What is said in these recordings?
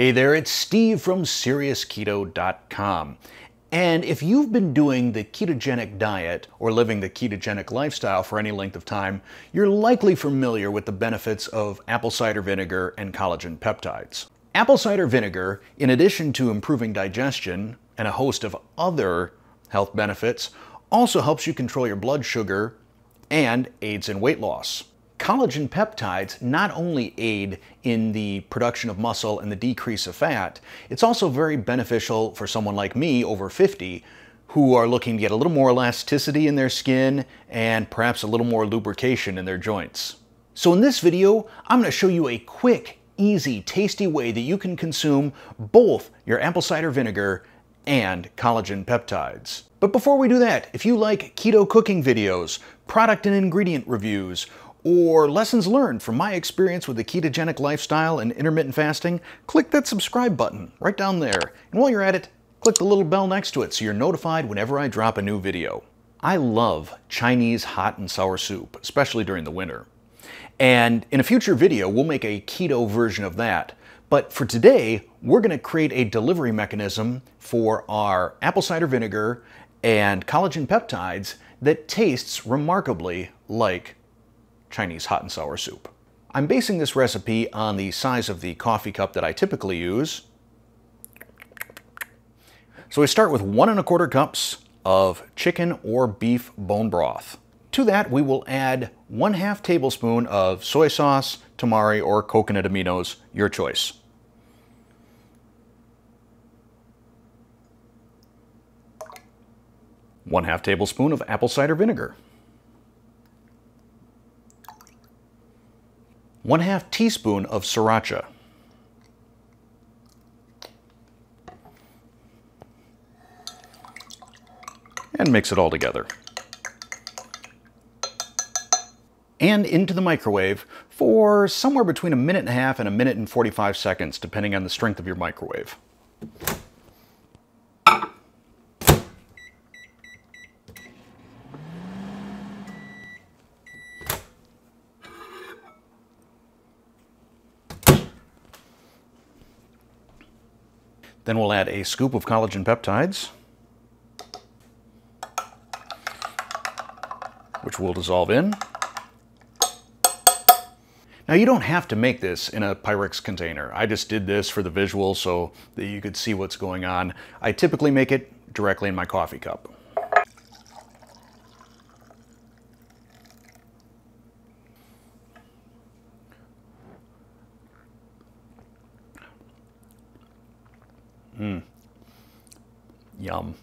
Hey there, it's Steve from SeriousKeto.com. And if you've been doing the ketogenic diet or living the ketogenic lifestyle for any length of time, you're likely familiar with the benefits of apple cider vinegar and collagen peptides. Apple cider vinegar, in addition to improving digestion and a host of other health benefits, also helps you control your blood sugar and aids in weight loss. Collagen peptides not only aid in the production of muscle and the decrease of fat, it's also very beneficial for someone like me, over 50, who are looking to get a little more elasticity in their skin and perhaps a little more lubrication in their joints. So in this video, I'm going to show you a quick, easy, tasty way that you can consume both your apple cider vinegar and collagen peptides. But before we do that, if you like keto cooking videos, product and ingredient reviews, or lessons learned from my experience with the ketogenic lifestyle and intermittent fasting, click that subscribe button right down there. And while you're at it, click the little bell next to it so you're notified whenever I drop a new video. I love Chinese hot and sour soup, especially during the winter. And in a future video, we'll make a keto version of that. But for today, we're going to create a delivery mechanism for our apple cider vinegar and collagen peptides that tastes remarkably like Chinese hot and sour soup. I'm basing this recipe on the size of the coffee cup that I typically use. So we start with 1 1/4 cups of chicken or beef bone broth. To that we will add 1/2 tablespoon of soy sauce, tamari, or coconut aminos, your choice. One-half tablespoon of apple cider vinegar. 1/2 teaspoon of sriracha. And mix it all together. And into the microwave for somewhere between 1.5 minutes and 1 minute and 45 seconds, depending on the strength of your microwave. Then we'll add a scoop of collagen peptides, which we'll dissolve in. Now you don't have to make this in a Pyrex container. I just did this for the visual so that you could see what's going on. I typically make it directly in my coffee cup. Yum.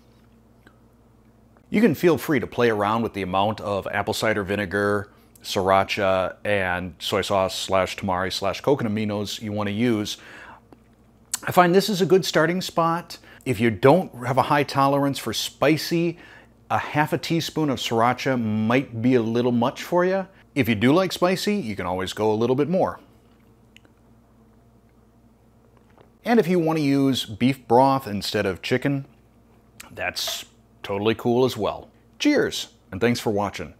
You can feel free to play around with the amount of apple cider vinegar, sriracha, and soy sauce / tamari / coconut aminos you want to use. I find this is a good starting spot. If you don't have a high tolerance for spicy, 1/2 teaspoon of sriracha might be a little much for you. If you do like spicy, you can always go a little bit more. And if you want to use beef broth instead of chicken, that's totally cool as well. Cheers, and thanks for watching.